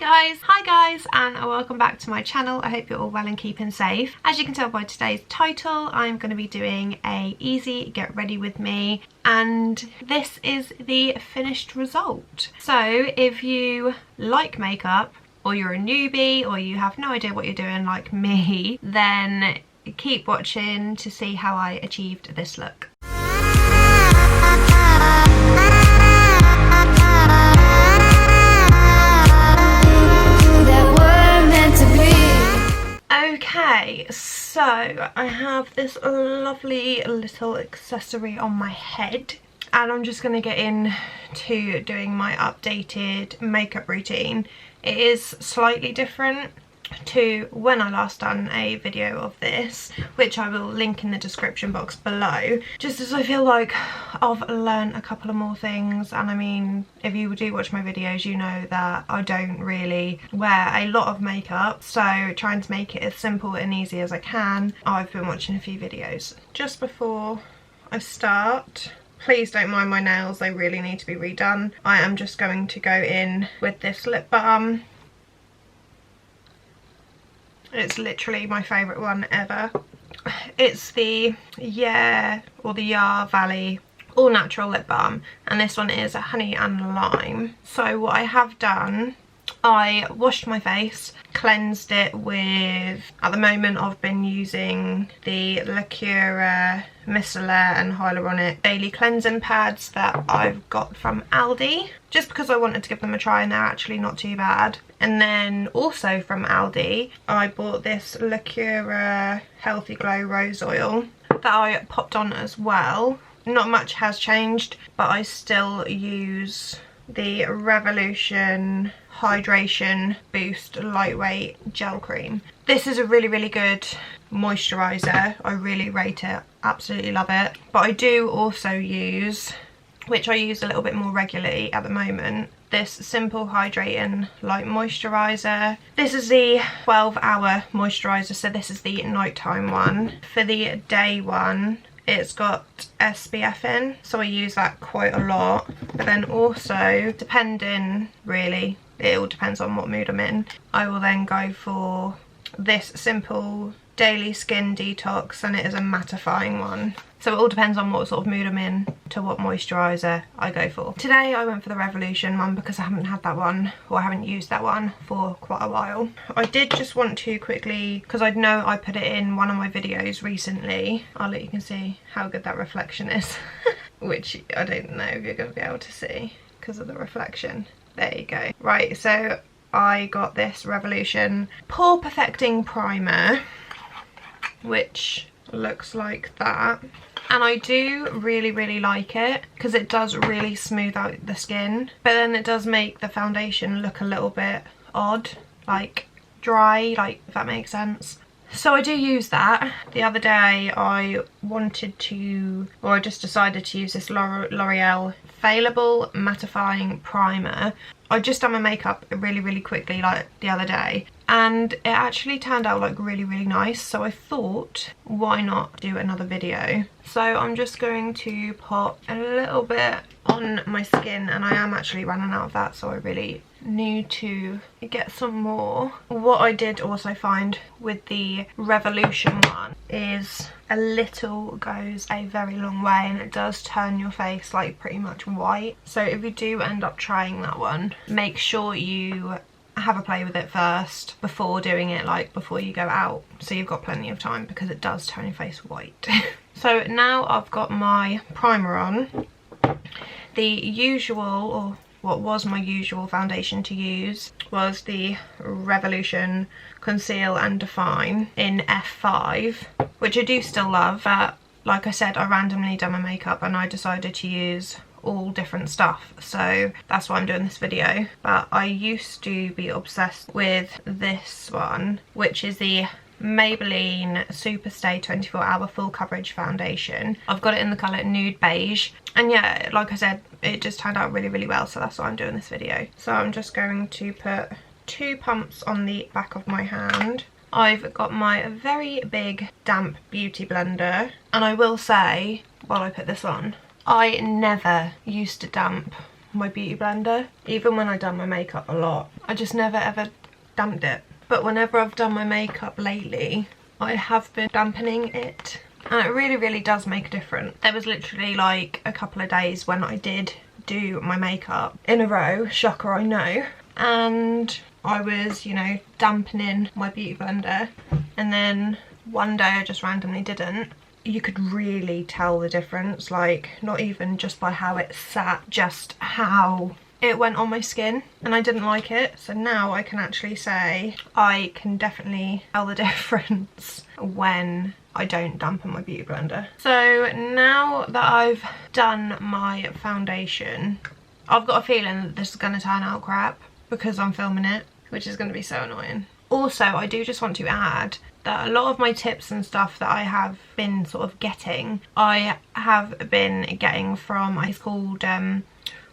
Hi guys, and welcome back to my channel. I hope you're all well and keeping safe. As you can tell by today's title, I'm going to be doing a easy get ready with me, and this is the finished result. So if you like makeup, or you're a newbie, or you have no idea what you're doing like me, then keep watching to see how I achieved this look. Okay, so I have this lovely little accessory on my head, and I'm just going to get into doing my updated makeup routine. It is slightly different to when I last done a video of this, which I will link in the description box below, just as I feel like I've learned a couple of more things. And I mean, if you do watch my videos, you know that I don't really wear a lot of makeup, so trying to make it as simple and easy as I can. I've been watching a few videos. Just before I start, please don't mind my nails, they really need to be redone. I am just going to go in with this lip balm. It's literally my favourite one ever. It's the Yeah Valley all natural lip balm, and this one is a honey and lime. So what I have done, I washed my face, cleansed it with, at the moment I've been using the Lacura Micellar and Hyaluronic daily cleansing pads that I've got from Aldi, just because I wanted to give them a try, and they're actually not too bad. And then also from Aldi, I bought this Lacura Healthy Glow Rose Oil that I popped on as well. Not much has changed, but I still use the Revolution Hydration Boost Lightweight Gel Cream. This is a really good moisturiser. I really rate it, absolutely love it. But I do also use, which I use a little bit more regularly at the moment, this Simple Hydrating Light Moisturiser. This is the 12-hour moisturiser, so this is the nighttime one. For the day one, it's got SPF in, so I use that quite a lot. But then also, depending, really, it all depends on what mood I'm in, I will then go for this Simple Daily Skin Detox, and it is a mattifying one. So it all depends on what sort of mood I'm in to what moisturiser I go for. Today I went for the Revolution one because I haven't had that one, or I haven't used that one for quite a while. I did just want to quickly, because I know I put it in one of my videos recently, I'll let you can see how good that reflection is, which I don't know if you're going to be able to see because of the reflection. There you go. Right, so I got this Revolution Pore Perfecting Primer, which looks like that, and I do really like it because it does really smooth out the skin, but then it does make the foundation look a little bit odd, like dry, like, if that makes sense. So I do use that. The other day I wanted to, or I just decided to use this L'Oreal Failable Mattifying Primer. I just done my makeup really quickly, like the other day, and it actually turned out like really nice, so I thought, why not do another video? So I'm just going to pop a little bit on my skin, and I am actually running out of that, so I really need to get some more. What I did also find with the Revolution one is a little goes a very long way, and it does turn your face like pretty much white. So if you do end up trying that one, make sure you have a play with it first before doing it, like before you go out, so you've got plenty of time, because it does turn your face white. So now I've got my primer on. The usual, or what was my usual foundation to use, was the Revolution Conceal and Define in F5, which I do still love, but like I said, I randomly done my makeup and I decided to use all different stuff, so that's why I'm doing this video. But I used to be obsessed with this one, which is the Maybelline Superstay 24-Hour Full Coverage Foundation. I've got it in the colour Nude Beige, and yeah, like I said, it just turned out really well, so that's why I'm doing this video. So I'm just going to put 2 pumps on the back of my hand. I've got my very big damp beauty blender, and I will say, while I put this on, I never used to damp my beauty blender. Even when I done my makeup a lot, I just never ever damped it. But whenever I've done my makeup lately, I have been dampening it, and it really does make a difference. There was literally like a couple of days when I did do my makeup in a row, shocker I know, and I was, you know, dampening my beauty blender, and then one day I just randomly didn't. You could really tell the difference, like not even just by how it sat, just how it went on my skin, and I didn't like it. So now I can actually say I can definitely tell the difference when I don't dampen my beauty blender. So now that I've done my foundation, I've got a feeling that this is going to turn out crap because I'm filming it, which is going to be so annoying. Also, I do just want to add that a lot of my tips and stuff that I have been sort of getting, I have been getting from, he's called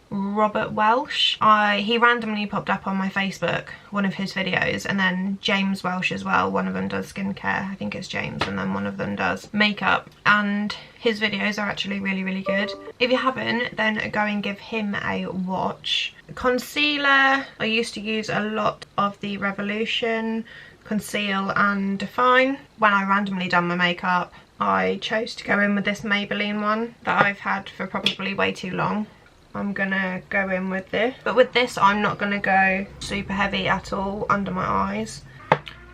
Robert Welsh. He randomly popped up on my Facebook, one of his videos, and then James Welsh as well. One of them does skincare, I think it's James, and then one of them does makeup, and his videos are actually really good. If you haven't, then go and give him a watch. Concealer, I used to use a lot of the Revolution Conceal and Define. When I randomly done my makeup, I chose to go in with this Maybelline one that I've had for probably way too long. I'm gonna go in with this, but with this I'm not gonna go super heavy at all under my eyes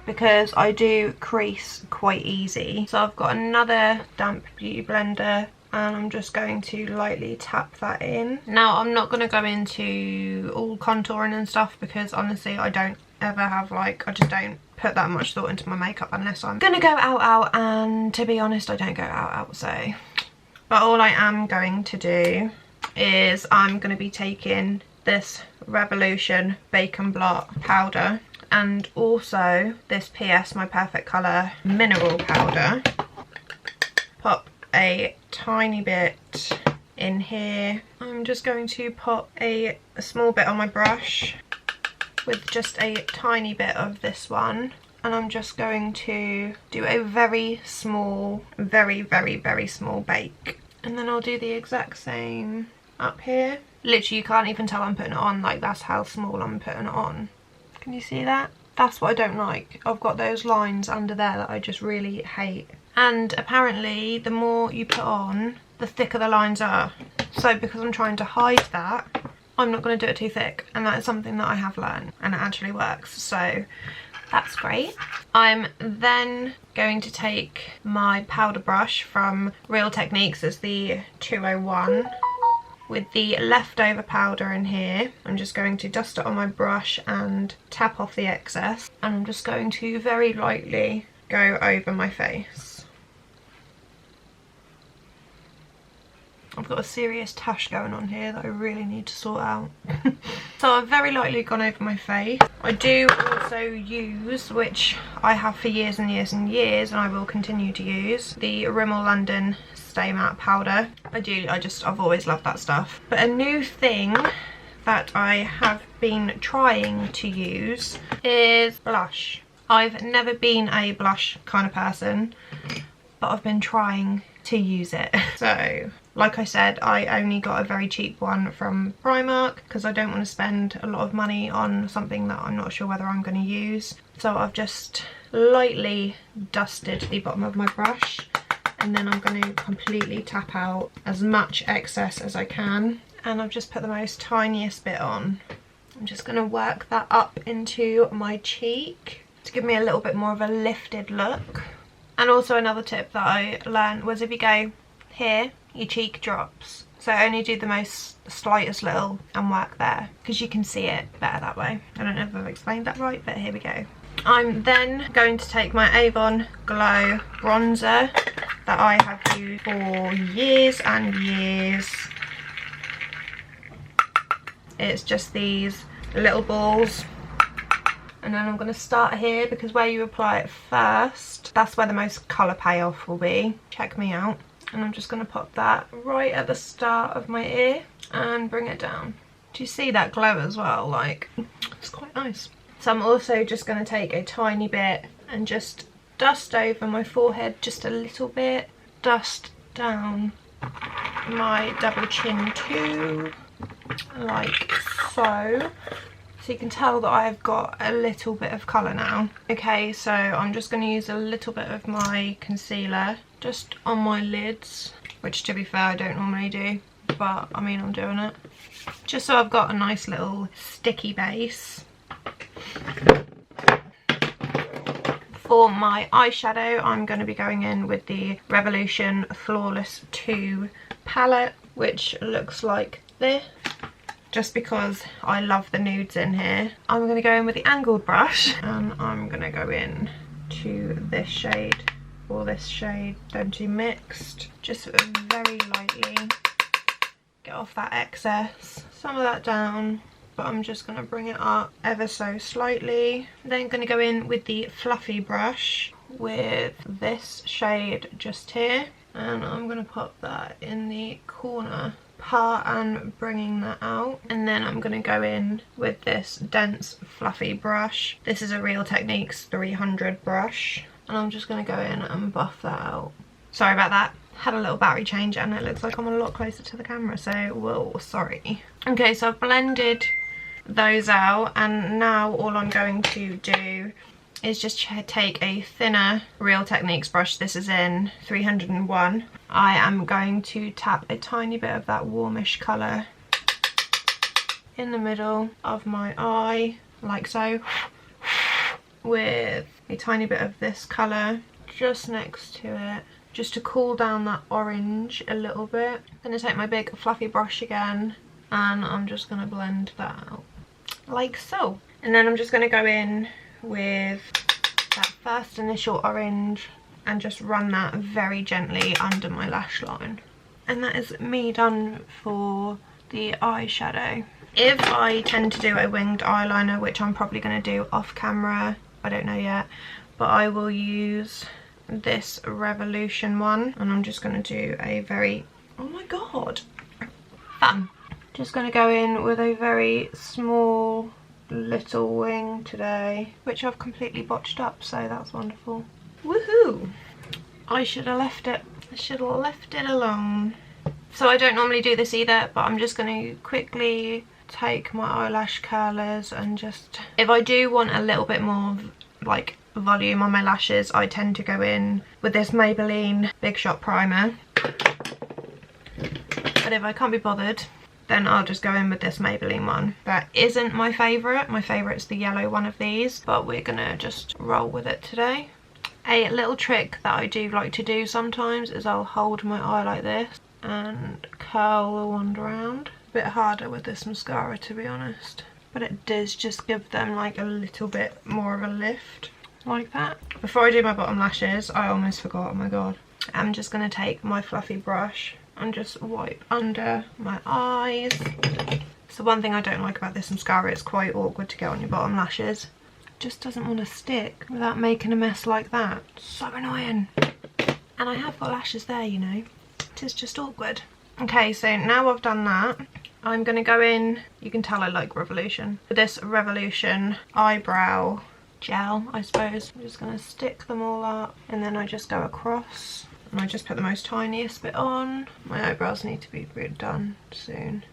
because I do crease quite easy. So I've got another damp beauty blender and I'm just going to lightly tap that in. Now I'm not gonna go into all contouring and stuff because honestly I don't ever have, like, I just don't put that much thought into my makeup unless I'm gonna go out, and to be honest I don't go out, so. But all I am going to do is I'm going to be taking this Revolution Bacon Blot powder and also this PS My Perfect Colour mineral powder. Pop a tiny bit in here. I'm just going to pop a small bit on my brush with just a tiny bit of this one, and I'm just going to do a very small, very small bake, and then I'll do the exact same up here. Literally you can't even tell I'm putting it on, like that's how small I'm putting it on. Can you see that? That's what I don't like. I've got those lines under there that I just really hate. And apparently the more you put on, the thicker the lines are. So because I'm trying to hide that, I'm not going to do it too thick, and that is something that I have learned and it actually works, so that's great. I'm then going to take my powder brush from Real Techniques, it's the 201. With the leftover powder in here, I'm just going to dust it on my brush and tap off the excess, and I'm just going to very lightly go over my face. I've got a serious tash going on here that I really need to sort out. So I've very lightly gone over my face. I do also use, which I have for years and years and years, and I will continue to use, the Rimmel London Stay Matte powder. I've always loved that stuff. But a new thing that I have been trying to use is blush. I've never been a blush kind of person, but I've been trying to use it. So like I said, I only got a very cheap one from Primark because I don't want to spend a lot of money on something that I'm not sure whether I'm going to use. So I've just lightly dusted the bottom of my brush, and then I'm going to completely tap out as much excess as I can, and I've just put the most tiniest bit on. I'm just going to work that up into my cheek to give me a little bit more of a lifted look. And also another tip that I learned was if you go here, your cheek drops, so only do the most slightest little and work there because you can see it better that way. I don't know if I've explained that right, but here we go. I'm then going to take my Avon Glow bronzer that I have used for years and years. It's just these little balls, and then I'm going to start here because where you apply it first, that's where the most colour payoff will be. Check me out. And I'm just going to pop that right at the start of my ear and bring it down. Do you see that glow as well? Like, it's quite nice. So I'm also just going to take a tiny bit and just dust over my forehead just a little bit. Dust down my double chin too. like so. So you can tell that I've got a little bit of colour now. Okay, so I'm just going to use a little bit of my concealer just on my lids, which to be fair I don't normally do, but I mean I'm doing it. Just so I've got a nice little sticky base. For my eyeshadow, I'm going to be going in with the Revolution Flawless 2 palette, which looks like this. Just because I love the nudes in here. I'm going to go in with the angled brush, and I'm going to go in to this shade or this shade, them two mixed, just very lightly. Get off that excess, some of that down, but I'm just going to bring it up ever so slightly. Then going to go in with the fluffy brush with this shade just here, and I'm going to pop that in the corner part and bringing that out. And then I'm going to go in with this dense fluffy brush. This is a Real Techniques 300 brush, and I'm just going to go in and buff that out. Sorry about that. Had a little battery change and it looks like I'm a lot closer to the camera, so whoa, sorry. Okay, so I've blended those out, and now all I'm going to do is just take a thinner Real Techniques brush. This is in 301. I am going to tap a tiny bit of that warmish colour in the middle of my eye, like so, with a tiny bit of this colour just next to it, just to cool down that orange a little bit. I'm going to take my big fluffy brush again, and I'm just going to blend that out, like so. And then I'm just going to go in with that first initial orange and just run that very gently under my lash line. And that is me done for the eyeshadow. If I tend to do a winged eyeliner, which I'm probably going to do off camera, I don't know yet, but I will use this Revolution one, and I'm just going to do a very, oh my god, fun. Just going to go in with a very small little wing today, which I've completely botched up, so that's wonderful. Woohoo! I should have left it. I should have left it alone. So I don't normally do this either, but I'm just going to quickly take my eyelash curlers and just, if I do want a little bit more like volume on my lashes, I tend to go in with this Maybelline Big Shot primer. But if I can't be bothered, then I'll just go in with this Maybelline one. That isn't my favourite. My favourite's the yellow one of these, but we're gonna just roll with it today. A little trick that I do like to do sometimes is I'll hold my eye like this and curl the wand around. A bit harder with this mascara, to be honest, but it does just give them like a little bit more of a lift, like that. Before I do my bottom lashes, I almost forgot, oh my god. I'm just gonna take my fluffy brush and just wipe under my eyes. So one thing I don't like about this mascara, it's quite awkward to get on your bottom lashes. It just doesn't want to stick without making a mess like that. So annoying. And I have got lashes there, you know. It is just awkward. Okay, so now I've done that, I'm going to go in, you can tell I like Revolution, with this Revolution eyebrow gel, I suppose. I'm just going to stick them all up, and then I just go across. And I just put the most tiniest bit on. My eyebrows need to be done soon.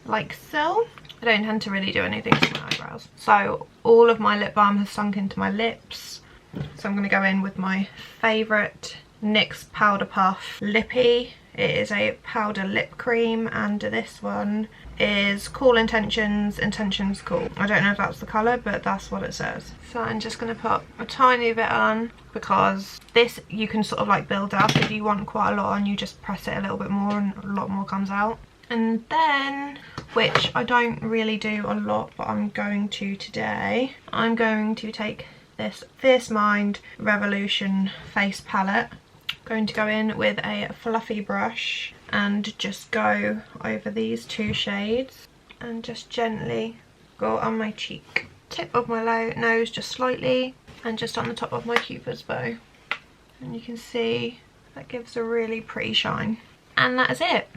Like so. I don't tend to really do anything to my eyebrows. So all of my lip balm has sunk into my lips. So I'm going to go in with my favourite NYX Powder Puff Lippy. It is a powder lip cream, and this one is Cool Intentions, Intentions Cool. I don't know if that's the colour, but that's what it says. So I'm just going to put a tiny bit on, because this you can sort of like build up. If you want quite a lot on, you just press it a little bit more and a lot more comes out. And then, which I don't really do a lot, but I'm going to today, I'm going to take this Fierce Mind Revolution face palette. Going to go in with a fluffy brush and just go over these two shades and just gently go on my cheek, tip of my nose just slightly, and just on the top of my cupid's bow. And you can see that gives a really pretty shine. And that is it.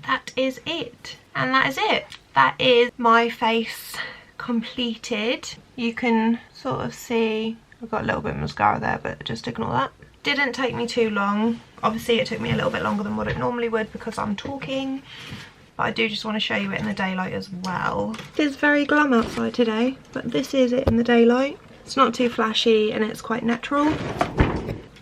That is it. And that is it. That is my face completed. You can sort of see I've got a little bit of mascara there, but just ignore that. Didn't take me too long. Obviously it took me a little bit longer than what it normally would because I'm talking, but I do just want to show you it in the daylight as well. It is very glum outside today, but this is it in the daylight. It's not too flashy and it's quite natural,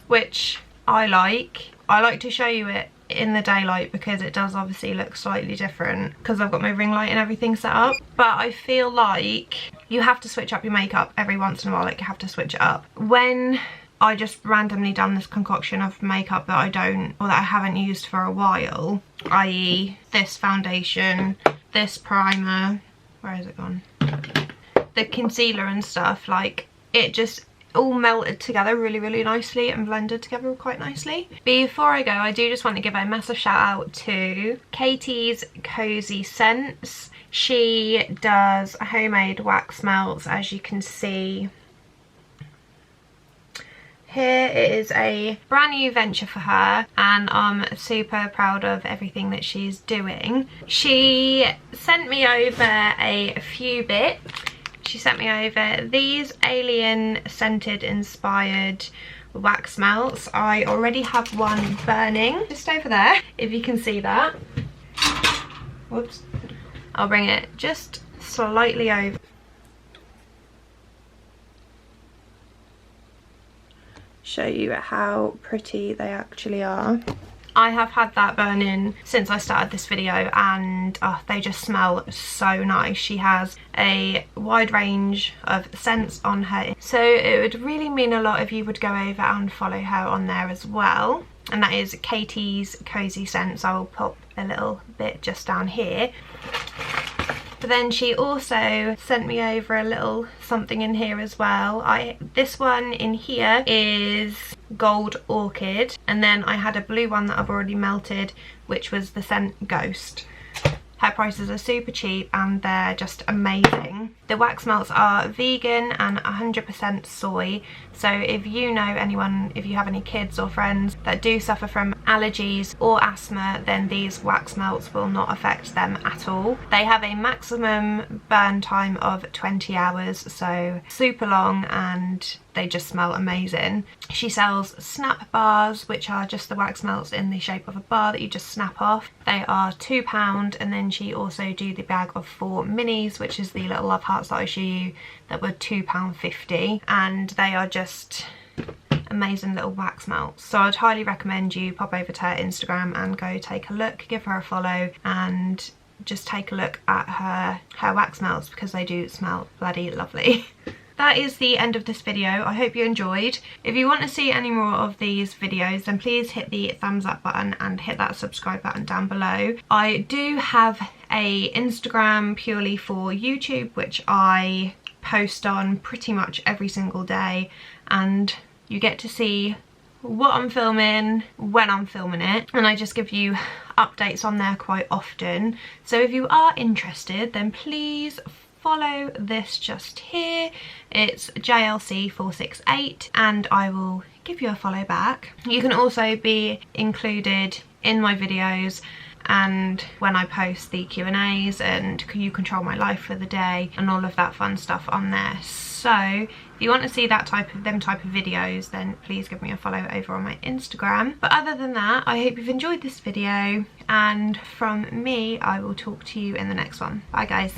which I like. I like to show you it in the daylight because it does obviously look slightly different because I've got my ring light and everything set up. But I feel like you have to switch up your makeup every once in a while. Like, you have to switch it up. When I just randomly done this concoction of makeup that I don't, or that I haven't used for a while, i.e. this foundation, this primer, where has it gone? The concealer and stuff, like, it just all melted together really nicely and blended together quite nicely. Before I go, I do just want to give a massive shout out to Katie's Cozy Scents. She does homemade wax melts, as you can see here. It is a brand new venture for her and I'm super proud of everything that she's doing. She sent me over a few bits. She sent me over these alien scented inspired wax melts. I already have one burning just over there, if you can see that. Whoops. I'll bring it just slightly over. Show you how pretty they actually are. I have had that burning since I started this video and they just smell so nice. She has a wide range of scents on her, so it would really mean a lot if you would go over and follow her on there as well. And that is Katie's Cozy Scents. I will pop a little bit just down here. But then she also sent me over a little something in here as well. This one in here is Gold Orchid, and then I had a blue one that I've already melted, which was the scent Ghost. Her prices are super cheap and they're just amazing. The wax melts are vegan and 100% soy, so if you know anyone, if you have any kids or friends that do suffer from allergies or asthma, then these wax melts will not affect them at all. They have a maximum burn time of 20 hours, so super long, and they just smell amazing. She sells snap bars, which are just the wax melts in the shape of a bar that you just snap off. They are £2, and then she also do the bag of 4 minis, which is the little love hearts that I show you, that were £2.50, and they are just amazing little wax melts. So I'd highly recommend you pop over to her Instagram and go take a look, give her a follow, and just take a look at her wax melts because they do smell bloody lovely. That is the end of this video. I hope you enjoyed. If you want to see any more of these videos, then please hit the thumbs up button and hit that subscribe button down below. I do have a Instagram purely for YouTube, which I post on pretty much every single day, and you get to see what I'm filming, when I'm filming it, and I just give you updates on there quite often. So if you are interested, then please follow this just here. It's JLC468 and I will give you a follow back. You can also be included in my videos and when I post the Q&As, and you control my life for the day and all of that fun stuff on there. So if you want to see that type of videos, then please give me a follow over on my Instagram. But other than that, I hope you've enjoyed this video, and from me I will talk to you in the next one. Bye guys.